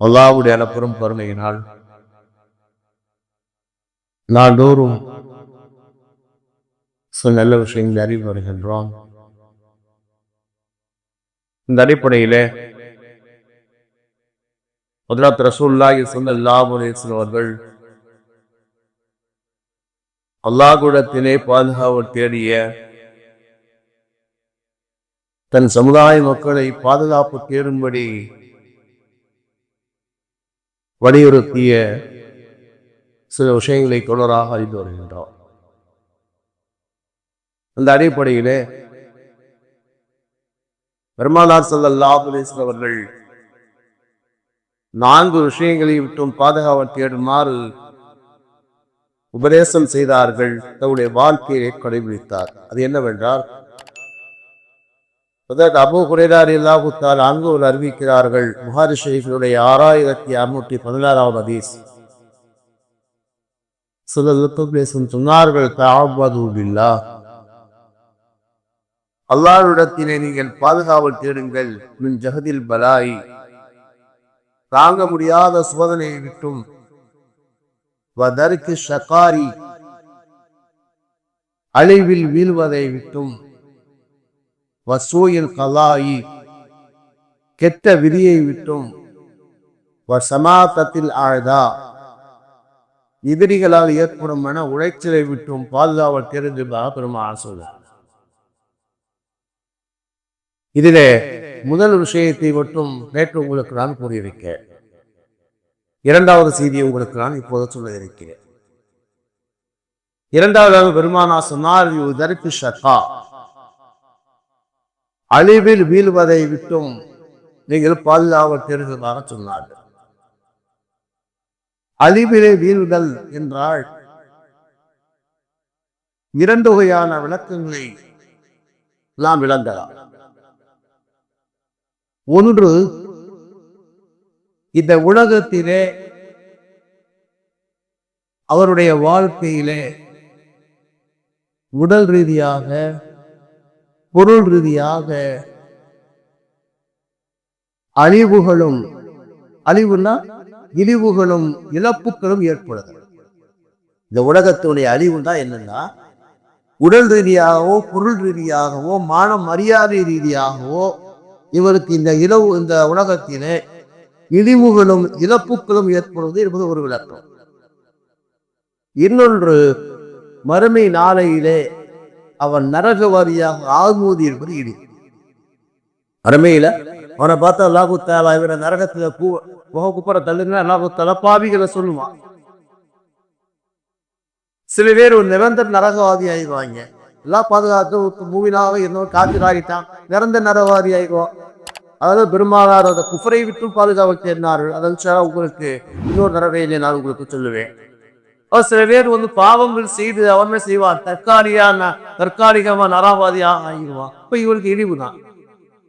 அல்லாஹ்வுடைய அளப்பெரும் கருணையினால் நாள்தோறும் சில நல்ல விஷயங்களை அறிவு வருகின்றோம். இந்த அடிப்படையிலே ஹஜ்ரத் ரசூலுல்லாஹி ஸல்லல்லாஹு அலைஹி வஸல்லம் அவர்கள் அல்லாஹ்விடத்திலே பாதுகாவல் தேடிய தன் சமுதாய மக்களை பாதுகாப்பு தேடும்படி வலியுறுத்திய சில விஷயங்களை தொடராக அறிந்து வருகின்றோம். அந்த அடிப்படையிலே பெருமானார் ஸல்லல்லாஹு அலைஹி வஸல்லம் அவர்கள் 4 விஷயங்களை விட்டும் பாதுகாவல் தேடுமாறு உபதேசம் செய்தார்கள், தன்னுடைய வாழ்க்கையை கடைபிடித்தார். அது என்னவென்றால், அபூ ஹுரைரா ரலியல்லாஹு தஆலா அன்ஹு அறிவிக்கிறார்கள், புகாரி ஷரீஃபினுடைய 6616வது ஹதீஸ், சொன்னார்கள், தஅவ்வது பில்லாஹ், அல்லாஹ்விடத்திலே நீங்கள் பாதுகாவல் தேடுங்கள், மின் ஜஹதில் பலாய், தாங்க முடியாத சோதனையை விட்டும், வதற்கு ஷகாரி, அழிவில் வீழ்வதை விட்டும், வசூயில் கலாயி, கெட்ட விதியை விட்டும், வசமாத்தத்தில் ஆழ்தா, எதிரிகளால் ஏற்படும் மன உளைச்சலை விட்டும் பாதுகாவல் தேடுவதாக பெருமானார் சொல்றார். இதிலே முதல் விஷயத்தை மட்டும் நேற்று உங்களுக்கு நான் கூறியிருக்கிறேன். 2வது செய்தியை உங்களுக்கு நான் இப்போது சொல்ல இருக்கிறேன். 2வது பெருமானார் சொன்னார், இதற்கு ஷகா, அழிவில் வீழ்வதை விட்டும் நீங்கள் பாதுகாவல் தேடுவதாக சொன்னார்கள். அழிவிலே வீழ்தல் என்றால் 2 வகையான விளக்கங்களை நாம் விளங்கலாம். ஒன்று, இந்த உலகத்திலே அவருடைய வாழ்க்கையிலே உடல் ரீதியாக, பொருள் ரீதியாக அழிவுகளும், அழிவுனா இழிவுகளும் இழப்புகளும் ஏற்படுது. இந்த உலகத்தினுடைய அழிவுன்னா என்னன்னா, உடல் ரீதியாகவோ பொருள் ரீதியாகவோ மான மரியாதை ரீதியாகவோ இவருக்கு இந்த உலகத்திலே இழிவுகளும் இழப்புகளும் ஏற்படுவது என்பது ஒரு விளக்கம். இன்னொன்று, மறுமை நாளையிலே அவன் நரகவாதியாக ஆகுவது என்பது இழிவு. மறுமையில அவனை பார்த்தா அல்லாஹ் தஆலா இவரை நரகத்துல புகை தள்ளுங்க, அல்லாஹ் தஆலா பாவிகளை சொல்லுவான். சில பேர் ஒரு நிரந்தர நரகவாதி ஆயிடுவாங்க. எல்லாம் பாதுகாத்து மூவினாக இன்னொரு காத்திராகிட்டான், நிரந்தர நரகவாதி ஆயிடுவோம். அதாவது பெருமானார் அந்த குஃபரை விட்டு பாதுகாவல் தேடினார்கள். அதன் உங்களுக்கு இன்னொரு நரகையிலே நான் உங்களுக்கு சொல்லுவேன். சில பேர் பாவங்கள் செய்து அவனே செய்வான், தற்காலிகமா நரகவாதியாக ஆகிடுவான். இப்ப இவருக்கு இழிவு தான்.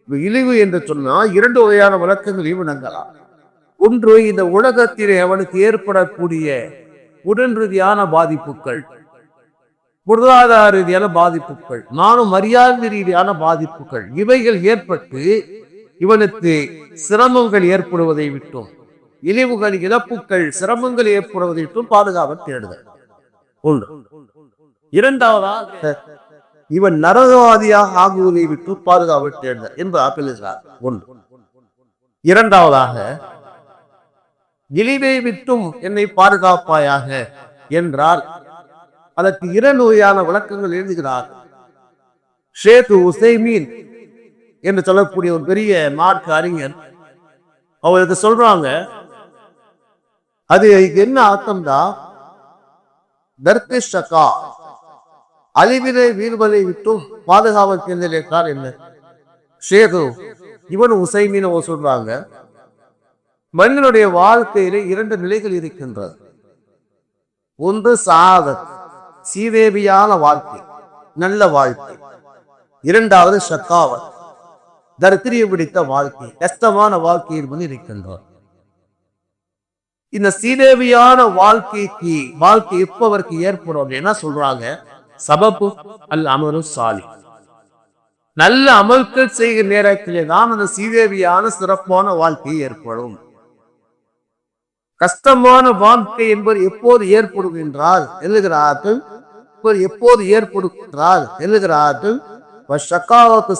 இழிவு என்று சொன்னா 2 வகையான விளக்கங்கள் இவனங்கலாம். ஒன்று, இந்த உலகத்திலே அவனுக்கு ஏற்படக்கூடிய உடல் ரீதியான பாதிப்புகள், பொருளாதார ரீதியான பாதிப்புகள், நானும் மரியாதை ரீதியான பாதிப்புகள், இவைகள் ஏற்பட்டு இவனுக்கு சிரமங்கள் ஏற்படுவதை விட்டும், இழிவுகள் இழப்புகள் சிரமங்கள் ஏற்படுவதை விட்டும் பாதுகாவல் தேடுதல் ஒன்று. 2வதாக இவன் நரகவாதியாக ஆகுவதை விட்டு பாதுகாவல் தேடுதல் என்று ஆப்பிள்ளார் ஒன்று. 2வதாக இழிவை விட்டும் என்னை பாதுகாப்பாயாக என்றால் அதற்கு 2 வகையான விளக்கங்கள் எழுதுகிறார். ஷேக் உசைமீன் என்று சொல்லக்கூடிய ஒரு பெரிய மார்க்க அறிஞர் அவருக்கு சொல்றாங்க, அது என்ன அர்த்தம்டா, தர்கா அழிவிலே வீழ்வதை விட்டும் பாதுகாவல் தேர்தல் என்றால் என்ன? ஷேக் இவன் உசைமீன் சொல்றாங்க, மனிதனுடைய வாழ்க்கையிலே 2 நிலைகள் இருக்கின்றது. ஒன்று சாதத், சீதேவியான வாழ்க்கை, நல்ல வாழ்க்கை. 2வது ஷக்காவத், தரித்திரிய பிடித்த வாழ்க்கை, கஷ்டமான வாழ்க்கை என்பது இருக்கின்றார். இந்த சீதேவியான வாழ்க்கை எப்ப அவருக்கு ஏற்படும் என்ன சொல்றாங்க, சபப்பு அல் அமரு சாலி, நல்ல அமல்கள் செய்கிற நேரத்திலே தான் அந்த சீதேவியான சிறப்பான வாழ்க்கை ஏற்படும். கஷ்டமான வாழ்க்கை என்பது எப்போது ஏற்படும் என்றால் எழுதுகிறார்கள், எப்போது ஏற்படும் என்றால் எழுதுகிறார்கள்,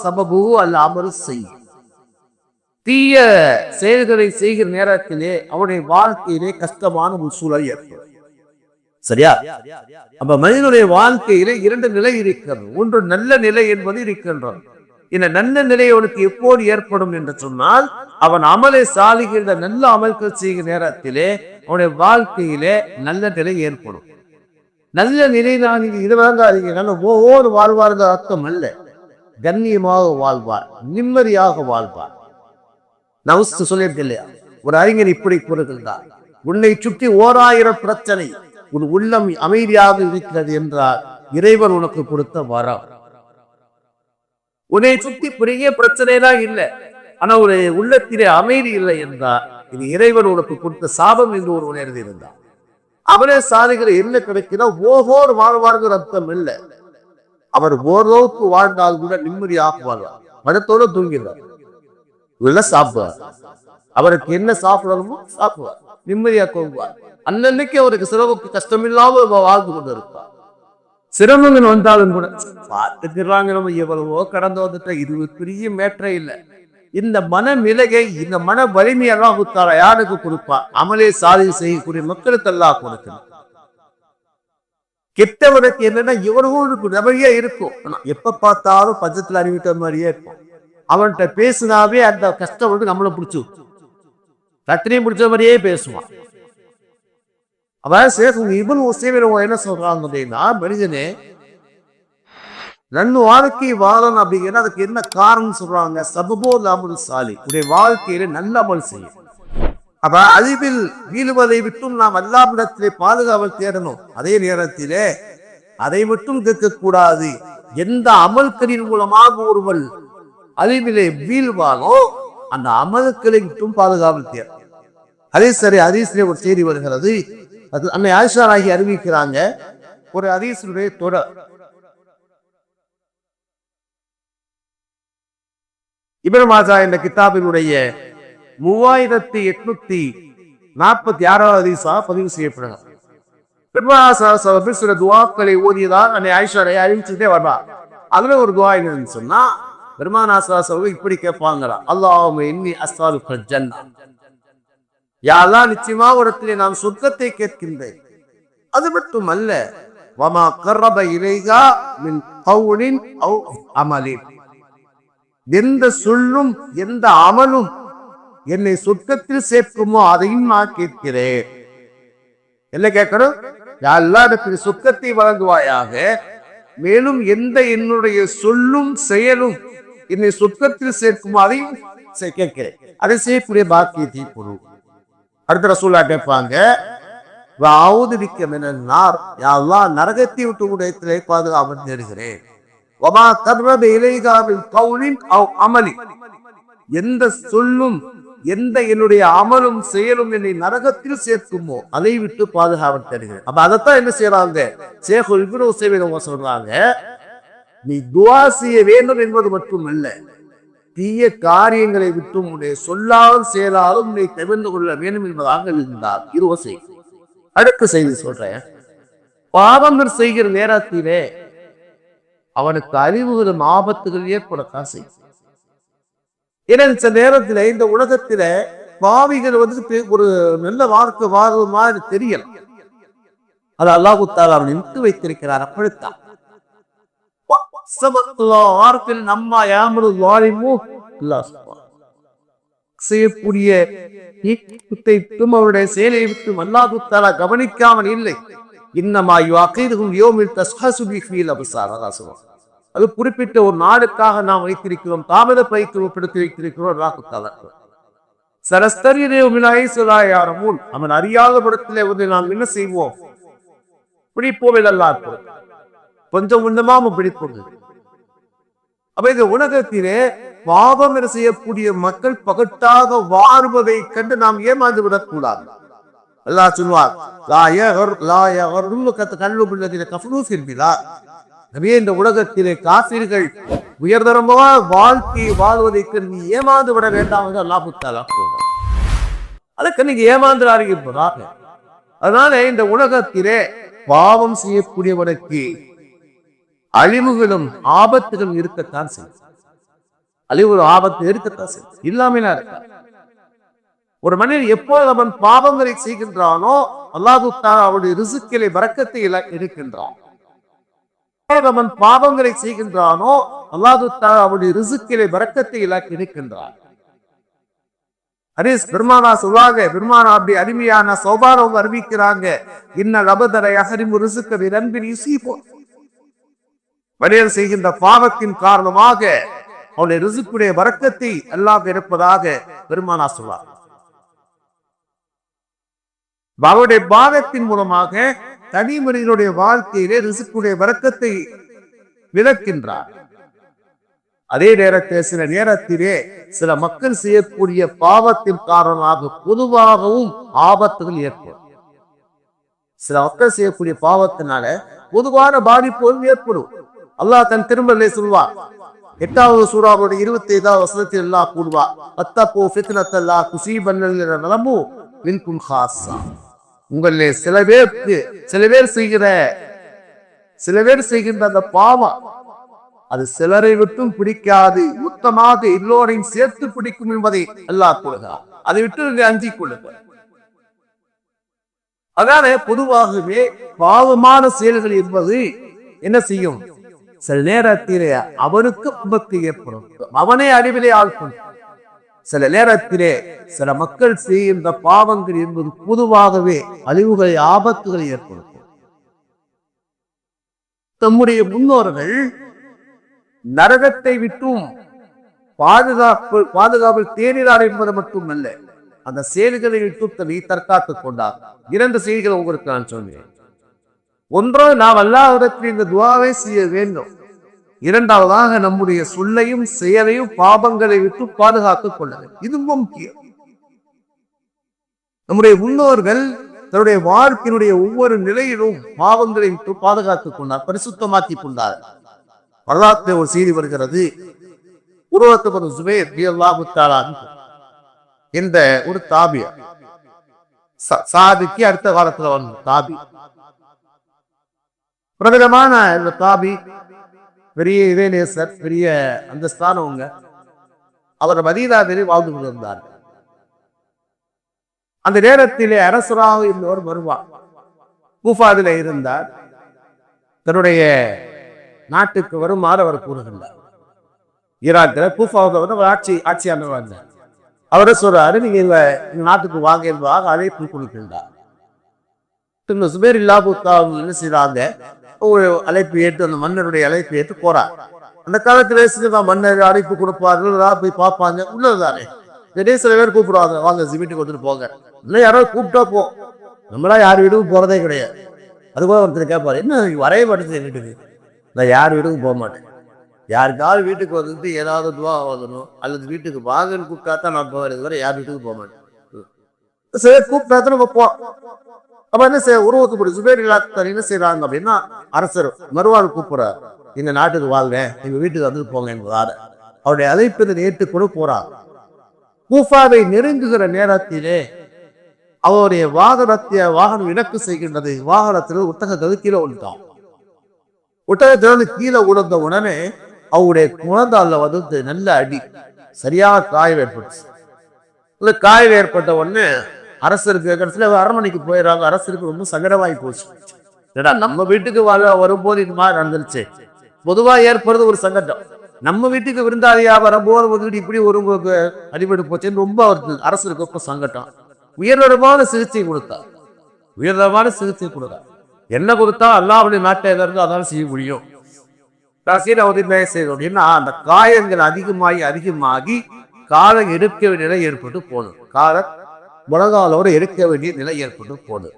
சபபு அல்ல அமரு செய்யும். தீய செயல்களை செய்கிற நேரத்திலே அவனுடைய வாழ்க்கையிலே கஷ்டமான ஒரு சூழல் ஏற்படும். சரியா? அப்ப மனிதனுடைய வாழ்க்கையிலே இரண்டு நிலை இருக்கிறது. ஒன்று நல்ல நிலை என்பது இருக்கின்றது. இந்த நல்ல நிலை அவனுக்கு எப்போது ஏற்படும் என்று சொன்னால், அவன் அமலை சாலிகின்ற நல்ல அமல்கள் செய்கிற நேரத்திலே அவனுடைய வாழ்க்கையிலே நல்ல நிலை ஏற்படும். நல்ல நிலை தான் இதுவாங்க ஒவ்வொரு வாழ்வார்கள் அர்த்தம் அல்ல. கண்ணியமாக வாழ்வார், நிம்மதியாக வாழ்வார். நவுஸ்து சொல்லியிருக்கு இல்லையா, ஒரு அறிஞர் இப்படி கூறுகின்றார், உன்னை சுற்றி 1000 பிரச்சனை, உன் உள்ளம் அமைதியாக இருக்கிறது என்றால் இறைவன் உனக்கு கொடுத்த வரம். உன்னை சுற்றி பெரிய பிரச்சனைலாம் இல்லை, ஆனா ஒரு உள்ளத்திலே அமைதி இல்லை என்றால் இது இறைவன் உனக்கு கொடுத்த சாபம் என்று ஒரு உணர்ந்து இருந்தார். அவரே சாதிகளை என்ன கிடைக்கிறா ஒவ்வொரு வாழ்வார்கள் அர்த்தம் இல்லை. அவர் ஓரளவுக்கு வாழ்ந்தால் கூட நிம்மதியாக வாழ்வார், மனத்தோடு தூங்கினார், சாப்பிடுவார். அவருக்கு என்ன சாப்பிடணுமோ சாப்பிடுவார், நிம்மதியா தூங்குவார். அன்னன்னைக்கு அவருக்கு சிரமக்கு கஷ்டம் இல்லாம வாழ்ந்து கொண்டு இருப்பார். சிரமங்கள் வந்தாலும் கூட பார்த்துக்கிறாங்க, நம்ம எவ்வளவோ கடந்து வந்துட்ட, இது பெரிய மேற்ற இல்லை. இந்த மன நிலையை, இந்த மன வலிமையெல்லாம் கொடுத்தார யாருக்கு கொடுப்பா? அமலே சாதி செய்யக்கூடிய மக்களுக்கு எல்லாம் கொடுக்கணும். கெட்டவனுக்கு என்னன்னா இவர்களுக்கு நிறைய இருக்கும், எப்ப பார்த்தாலும் பஞ்சத்துல அறிவிட்ட மாதிரியே இருக்கும். அவன்கிட்ட பேசினாவே அந்த கஷ்டம் வந்து நம்மளை பிடிச்சு கத்திரியும் பிடிச்ச மாதிரியே பேசுவான். அவன் இவன் என்ன சொல்றாங்க அப்படின்னா, மனிதனே ரெண்டு வாழ்க்கை வாழணும் அப்படிங்கிற அதுக்கு என்ன காரணம் சொல்றாங்க? சபபோ அமல் சாலி, உடைய வாழ்க்கையில நல்ல அமல் செய்யும். அப்ப அழிவில் வீழுவதை விட்டும் நாம் அல்லாஹ்விடத்திலே பாதுகாவல் தேடணும். அதே நேரத்திலே அதை மட்டும் கேட்கக்கூடாது. எந்த அமல்களின் மூலமாக ஒருவன் அழிவிலே வீழ்வானோ அந்த அமல்களை விட்டும் பாதுகாவல் தேடும். அதே சரி, ஹதீஸ்ல ஒரு செய்தி வருகிறது, அது அன்னை ஆயிஷா ஆகி அறிவிக்கிறாங்க. ஒரு ஹதீஸுடைய தொடர், இப்னு மாஜா என்ற கிதாபினுடைய 3846 ஹதீஸா பதிவு செய்யப்படுகிறது. சில துவாக்களை ஓதியதான் அன்னை ஆயிஷா அறிவிச்சுட்டே வரா. அதுல ஒரு துவா என்னன்னு சொன்னா, பெருமானாசா இப்படி கேட்பாங்களா, அல்லாஹும்ம இன்னி அஸ்அலுக ஜன்னah, யா அல்லாஹ் நிச்சயமா இடத்திலே நான் சொர்க்கத்தை கேட்கின்றேன். அது மட்டும் அல்ல, வமா கர்ரப இலைஹா மின் கௌலின் அவ் அமலின், எந்த சொல்லும் எந்த அமலும் என்னை சொர்க்கத்தில் சேர்க்குமோ அதையும் நான் கேட்கிறேன். என்ன கேட்கணும்? யா அல்லாஹ் எனக்கு சொர்க்கத்தை வழங்குவாயாக, மேலும் எந்த என்னுடைய சொல்லும் செயலும் என்னை சொர்க்கத்தில் சேர்க்குமோ அதையும் கேட்கிறேன். அதை செய்யக்கூடிய பாக்கியத்தை கொடு. அடுத்த ரசூலா கேட்பாங்க, நரகத்தை விட்டு உடையத்திலே பாதுகாவல் தேடுகிறேன். எந்த சொல்லும் எந்த என்னுடைய அமலும் செயலும் என்னை நரகத்தில் சேர்க்குமோ அதை விட்டு பாதுகாவல் தேடுகிறேன். அப்ப அதைத்தான் என்ன செய்யறாங்க, ஷேகுல் இப்னு உஸைமீன் சொல்றாங்க, நீ துஆ செய்ய வேண்டும் என்பது மட்டுமல்ல, தீய காரியங்களை விட்டு உன்னுடைய சொல்லாலும் செயலாலும் உன்னை தவிர்த்து கொள்ள வேண்டும் என்பதாக இருந்தார். இருவசை அடுத்த செய்தி சொல்றேன். பாவங்கள் செய்கிற நேரத்திலே அவனுக்கு அறிவுகளும் ஆபத்துகள் ஏற்படத்தான் செய்யும். ஏன்னா இந்த நேரத்துல இந்த உலகத்தில பாவிகள் வந்து ஒரு நல்ல வாழ்க்கை வாழ்வு மாதிரி தெரியலாம். அது அல்லாஹ் தஆலா அவன் நிறுத்தி வைத்திருக்கிறார். அப்படித்தான் செய்யக்கூடிய அவருடைய செயலை விட்டு அல்லாஹ் தஆலா கவனிக்காமல் இல்லை. அது குறிப்பிட்ட ஒரு நாடுக்காக நாம் வைத்திருக்கிறோம், தாமத பயிற்சிப்படுத்தி வைத்திருக்கிறோம். அவன் அறியாத படத்திலே வந்து நாம் என்ன செய்வோம், பிடிப்போம், இதெல்லாம் கொஞ்சம் கொஞ்சமா பிடிப்போம். அப்ப இந்த உலகத்திலே பாவம் செய்யக்கூடிய மக்கள் பகட்டாக வாழ்வதை கண்டு நாம் ஏமாந்து விடக்கூடாது. அல்லாஹ் சொல்வார், எனவே இந்த உலகத்திலே காபிர்கள் உயர்தரமான வாழ்க்கையை வாழ்வதற்கு நீ ஏமாந்து விட வேண்டாம் என்று அல்லாஹ் தஆலா கூறுகிறார். அதுக்கு நீங்க ஏமாந்துறாருங்க இப்போதாக. அதனால இந்த உலகத்திலே பாவம் செய்யக்கூடியவனுக்கு அழிவுகளும் ஆபத்துகளும் இருக்கத்தான் செய்யும். அழிவு ஆபத்து இருக்கத்தான் செய்யும், இல்லாமலா இருக்கா. ஒரு மனிதன் எப்போது அவன் பாவங்களை செய்கின்றானோ அல்லாஹ் தஆலா அவனுடைய ரிஸ்கிலே பரக்கத்தை எடுக்கின்றான். அவன் பாவங்களை செய்கின்றானோ அல்லாஹ் தஆலா அவனுடைய ரிஸ்கிலே பரக்கத்தை எடுக்கின்றான். ஹதீஸ் பெருமானா சொல்வாங்க, பெருமானா அப்படி அருமையான சௌபாரவங்க அறிவிக்கிறாங்க, இன்னல் அபதரை அஹரிமு ரிஸ்க பிதன்பின் யுஸீபு. மனிதன் செய்கின்ற பாவத்தின் காரணமாக அவனுடைய ரிஸ்குடைய பரக்கத்தை அல்லாஹ் இருப்பதாக பெருமானா சொல்வார். அவருடைய பாவத்தின் மூலமாக தனி மனிதனுடைய வாழ்க்கையிலே ரிஸ்குடைய பரக்கத்தை விளக்கின்றார். அதே நேரத்தில் சில நேரத்திலே சில மக்கள் செய்யக்கூடிய பாவத்தின் காரணமாக பொதுவாகவும் ஆபத்துகள் ஏற்படும். சில மக்கள் செய்யக்கூடிய பாவத்தினால பொதுவான பாதிப்புகளும் ஏற்படும். அல்லாஹ் தன் திருமறையிலே சொல்வார், 8வது சூராவுடைய 25வது வசனத்தில் அல்லாஹ் கூறுவார், அத்தகூ ஃபித்னத்தல்லாஹ் துஸீபன்னல் நலமு மின்கும் ஹாஸா. உங்களிலே சில பேர் செய்கின்ற அந்த பாவம் அது சிலரை விட்டும் பிடிக்காது, மொத்தமாக எல்லோரையும் சேர்த்து பிடிக்கும் என்பதை அல்லாஹ் கூறுகிறார். அதை விட்டு அஞ்சிக் கொள்ளுங்கள். அதனால பொதுவாகவே பாவமான செயல்கள் என்பது என்ன செய்யும், சில நேரத்திலே அவனுக்கு விபத்து ஏற்படும், அவனே அறிவிலே ஆழ்க்கும். சில நேரத்திலே சில மக்கள் செய்கின்ற பாவங்கள் என்பது பொதுவாகவே அழிவுகளை ஆபத்துகளை ஏற்படுத்தும். நம்முடைய நரகத்தை விட்டும் பாதுகாப்பு தேடினார் என்பது மட்டுமல்ல, அந்த செயல்களை விட்டு தன்னை தற்காத்துக் கொண்டார். 2 செய்திகளை உங்களுக்கு நான் சொன்னேன். ஒன்றோ நாம் அல்லாஹ்விடத்தில் இந்த துஆவை செய்ய வேண்டும். இரண்டாவதாக நம்முடைய சொல்லையும் செயலையும் பாவங்களை விட்டு பாதுகாத்துக் கொள்ள வேண்டும். இது முக்கியம். நம்முடைய முன்னோர்கள் தன்னுடைய வாழ்க்கையினுடைய ஒவ்வொரு நிலையிலும் பாவங்களை விட்டு பாதுகாத்துக் கொண்டார், பரிசுத்தமாக்கிக் கொண்டார். வரலாற்று ஒரு செய்தி வருகிறது, உருவத்து சுபைர் ரலியல்லாஹு தஆலா இந்த ஒரு தாபி, சாதிக்கு அடுத்த காலத்துல வந்த தாபி, பிரபலமான இந்த தாபி, பெரிய இறைநேசர், பெரிய அந்தஸ்தானவங்க. அவர் மதீனாவிலே வாழ்ந்து கொண்டிருந்தார். அந்த நேரத்திலே அரசராக இருந்தவர் வருவார். கூஃபாவிலே இருந்தார். தன்னுடைய நாட்டுக்கு வருமாறு அவர் கூறுகின்றார். ஈராக்கில் கூஃபாவில் ஆட்சியாளர் வந்தார். அவரை சொல்றாரு, நீங்க எங்க நாட்டுக்கு வாங்க என்பதாக அழைப்பு கொடுக்கின்றார். சுபைர் என்ன செய்யறாங்க, ஒரு அழைப்பு ஏற்று அந்த மன்னருடைய அழைப்பு ஏற்று போறார். அந்த காலத்துல மன்னர் அழைப்பு கொடுப்பார்கள், போய் பார்ப்பாங்க, உள்ளதுதானே. சில பேர் கூப்பிடுவாங்க, வாங்க வீட்டுக்கு வந்துட்டு போங்க. இல்லை யாராவது கூப்பிட்டா போ, நம்மளா யார் வீட்டுக்கும் போறதே கிடையாது. அதுபோல ஒருத்தர் கேட்பாரு, என்ன வரைய மாட்டேங்குது வீட்டுக்கு. நான் யார் வீட்டுக்கும் போக மாட்டேன். யாருக்காவது வீட்டுக்கு வந்துட்டு ஏதாவது துவா ஓதணும் அல்லது வீட்டுக்கு வாங்கன்னு கூப்பிட்டாதான் நான் போவேன், வரை யார் வீட்டுக்கு போக மாட்டேன். சரி கூப்பிட்டாதான் நம்ம போ. அப்ப என்ன செய்ய, உருவத்துப்படி சுபேர் என்ன செய்யறாங்க அப்படின்னா, அரசர் மறுவாள் கூப்பிடுறார், இந்த நாட்டுக்கு வாழ்க, எங்க வீட்டுக்கு வந்து போங்க என்பதார அவருடைய அழைப்பினை ஏற்றுக்கொண்டு போறார். கூஃபாவை நெருங்குகிற நேரத்திலே அவருடைய வாகனம் இணக்கு செய்கின்றது. வாகனத்தில் ஒட்டகத்தை கீழே விழுந்தான். ஒட்டகத்திலிருந்து கீழே விழுந்த உடனே அவருடைய குழந்தால வந்து நல்ல அடி, சரியாக காயம் ஏற்பட்டுச்சு. காயம் ஏற்பட்ட உடனே அரசருக்கு கடைசியில அரண்மனைக்கு போயிடறாங்க. அரசருக்கு ரொம்ப சங்கடமாயி போச்சு. ஏடா நம்ம வீட்டுக்கு வரும்போது இது மாதிரி நடந்துருச்சு. பொதுவா ஏற்படுறது ஒரு சங்கடம். நம்ம வீட்டுக்கு விருந்தாளியா வரும்போது இப்படி ஒரு அடிபட்டு போச்சுன்னு ரொம்ப அவருக்கு அரசருக்கு ரொம்ப சங்கடம். உயர்தரமான சிகிச்சை கொடுத்தார். என்ன கொடுத்தா அல்லாஹ்வுடைய நாட்டை இருந்து அதான் செய்ய முடியும். அப்படின்னா அந்த காயங்கள் அதிகமாகி காலை எடுக்க வேண்டிய நிலை ஏற்பட்டு போனது. காலை முழங்காலோடு எடுக்க வேண்டிய நிலை ஏற்பட்டு போனது.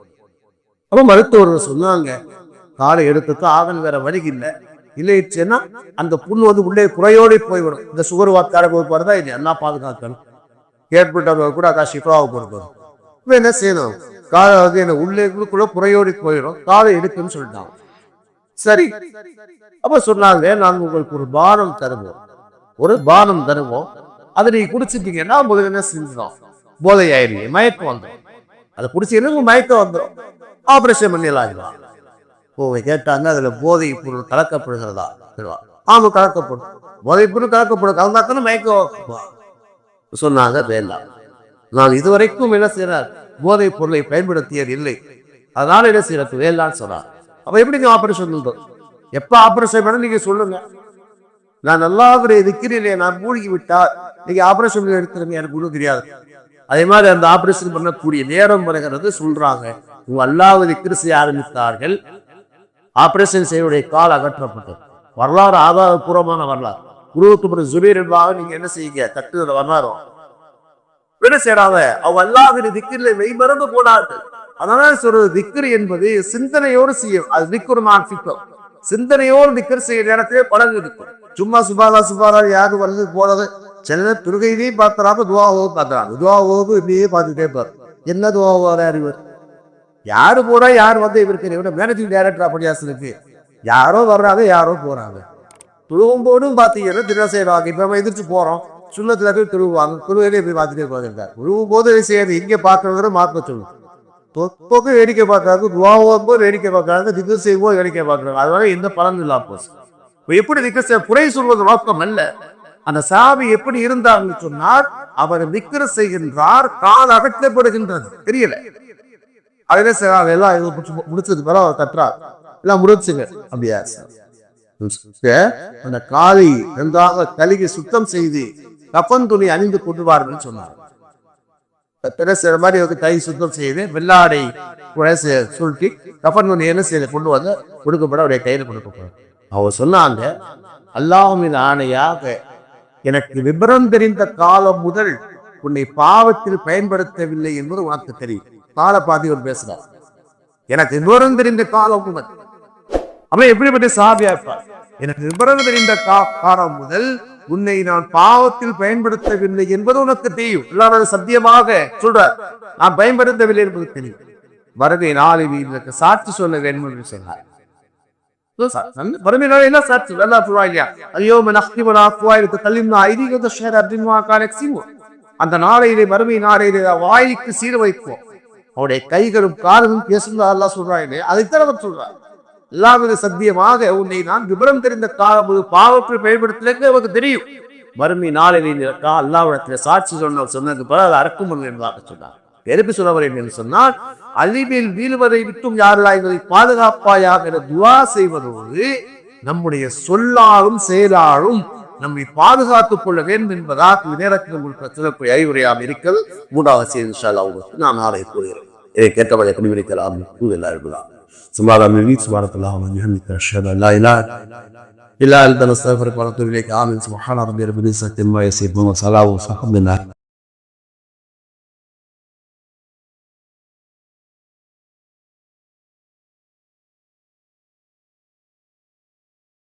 அப்ப மருத்துவர்கள் சொன்னாங்க, காலை எடுத்துட்டு ஆகல் வேற வழி இல்லைன்னா அந்த புண் வந்து உள்ளே குறையோடு போய்விடும். இந்த சுகர் வாக்கார போறதா இது என்ன பாதுகாக்கணும். ஏற்பட்டவர்கள் கூட அதான் ஷிஃபாவை கொடுக்கணும். இப்ப என்ன செய்யணும், காலை வந்து என்ன உள்ளே கூட குறையோடி போயிடும், காலை எடுக்குன்னு சொல்லிட்டாங்க. சரி, அப்ப சொன்னாங்க, நாங்க உங்களுக்கு ஒரு பானம் தருவோம், அதை நீங்க குடிச்சிட்டீங்கன்னா முதல்ல என்ன செஞ்சோம், போதை ஆயிடுவீங்க, மயக்கம் வந்துடும். அதை குடிச்சீங்கன்னா மயக்கம் வந்துடும், ஆபரேஷன் பண்ணிடலாம். கேட்டாங்க, அதுல போதை பொருள் கலக்கப்படுகிறதா? ஆமா, கலக்கப்படும். போதை பொருள் கலக்கப்படும், கலந்தாக்கணும் மயக்கம். சொன்னாங்க, வேண்டாம், நான் இதுவரைக்கும் என்ன செய்யறார், போதை பொருளை பயன்படுத்தியது இல்லை, அதனால என்ன செய்யறது, வேண்டான்னு சொன்னார். அப்ப எப்படி ஆபரேஷன் எப்ப ஆபரேஷன் பண்ண நீங்க சொல்லுங்க, நான் அல்லாஹ்வுடைய திக்ரிலே நான் மூழ்கி விட்டால் நீங்க ஆபரேஷன் எடுத்துருங்க, எனக்கு ஒன்றும் தெரியாது. அதே மாதிரி அந்த ஆபரேஷன் பண்ணக்கூடிய நேரம் வருகிறது, சொல்றாங்க, உங்க அல்லாஹ்வை திக்ர் செய்ய ஆரம்பித்தார்கள், ஆபரேஷன் செய்வடைய கால் அகற்றப்பட்டது. வரலாறு ஆதாரபூர்வமான வரலாறு. குருவத்து ஜுபைர் என்பாக நீங்க என்ன செய்யுங்க, தட்டு வரலாறு என்ன செய்யறாங்க, அவங்க அல்லாஹ்வின் திக்ரிலே மெய்மறந்து போனார்கள். அதனால சொல்றது, திக்ர் என்பது சிந்தனையோடு செய்யும். அது திக்ர் மார்ஃபிக்கம், சிந்தனையோடு திக்ர் செய்ய நேரத்திலே பலன் இருக்கும். சும்மா சுபாரா யாரு வருது போறது, சில துருகையிலேயே பார்க்கறாங்க, துவாவோடு பார்க்கறாங்க, துவாவோடு இப்படியே பார்த்துட்டே இருப்பார். என்ன துவாவோட அறிவர், யாரு போறா யாரு வந்து இவருக்கு மேனேஜிங் டைரக்டர் அப்படியாசனுக்கு யாரோ வர்றாங்க, யாரோ போறாங்க. துருவும் போடும் பார்த்தீங்கன்னா தின செய்வாங்க. இப்ப நம்ம எதிர்த்து போறோம், சுண்ணத்துல போய் துருவாங்க, துருவையிலே போய் பார்த்துட்டே போயிருக்காரு. துருவும் போது செய்யாது, இங்கே பார்க்கறத மாற்ற சொல்லுங்க. தொப்போக்கு வேடிக்கை பார்க்கறாங்க, துவாவோடு வேடிக்கை பார்க்கறாங்க, திக்ர் செய்வோம் வேடிக்கை பார்க்கறாங்க. அதனால எந்த பலன் இல்லாம போச்சு. எப்படி திக்ர் செய்ய குறை சொல்வது நோக்கம் அல்ல. அந்த சாபி எப்படி இருந்தார்னு சொன்னார், அவர் திக்ர் செய்கின்றார், கால் அகற்றப்படுகின்றது, தெரியல. அதே செய்வாங்க, எல்லாம் முடிச்சது பிறகு அவர் கட்டுறார், எல்லாம் முடிச்சுங்க அப்படியா. அந்த காலை நன்றாக கழுகி சுத்தம் செய்து கஃன் துணி அணிந்து கொண்டுவார்கள் சொன்னார். மாதிரி கை சுத்தம் செய்து வெள்ளாடை சுருட்டி கஃன் துணி என்ன செய்து கொண்டு வந்து கொடுக்கப்பட அவருடைய கையில் கொடுக்கப்படும். அவர் சொன்னாங்க, அல்லாஹ்வின் ஆணையாக எனக்கு விபரம் தெரிந்த காலம் முதல் உன்னை பாவத்தில் பயன்படுத்தவில்லை என்பது உனக்கு தெரியும். கால பாதி ஒரு பேசுறார், எனக்கு விவரம் தெரிந்த காலம் முதல். அவன் எப்படிப்பட்ட சாபியா இருப்பார், எனக்கு விவரம் தெரிந்த காலம் முதல் உன்னை நான் பாவத்தில் பயன்படுத்தவில்லை என்பது உனக்கு தெரியும். இல்லாத சத்தியமாக சொல்றார், நான் பயன்படுத்தவில்லை என்பது தெரியும். வரதை நாளை இதற்கு சாட்சி சொல்ல வேண்டும் என்று சொன்னார். அந்த நாளையிலே மறுமை நாளையிலே வாய்க்கு சீர வைப்போம், அவருடைய கைகளும் கால்களும் பேசுகிறா அல்லாஹ் சொல்றாங்க. அதைத்தான் அவர் சொல்றார், எல்லாவித சத்தியமாக உன்னை நான் விபரம் தெரிந்த காலம் பாவத்தை பயன்படுத்தல அவருக்கு தெரியும். மறுமை நாளில் அல்லாஹ்விடத்துல சாட்சி சொன்னதுக்கு பிறகு அது அறக்கும் என்பதாக சொன்னார். எழுப்பி சொல்லவர் என்று சொன்னால், அழிவில் வீழ்வதை விட்டும் யாரெல்லாம் எங்களை பாதுகாப்பாயாக துவா செய்வதோடு நம்முடைய சொல்லாலும் செயலாலும் நம்மை பாதுகாத்துக் கொள்ள வேண்டும் என்பதாக நேரத்தில் உங்களுக்கு சிறப்பு அறிவுரையாக இருக்கிறது. மூன்றாவது செய்தி நான் நாளை கூறுகிறேன். இதை கேட்டவரை குடிவிரிக்கலாம் எல்லாருக்கலாம் சுமாராமி சுமாரத்தெல்லாம் إلا أن نستغفرك ونتوب إليك. آمين. سبحان ربي رب العزة عما يصفون وسلام على المرسلين.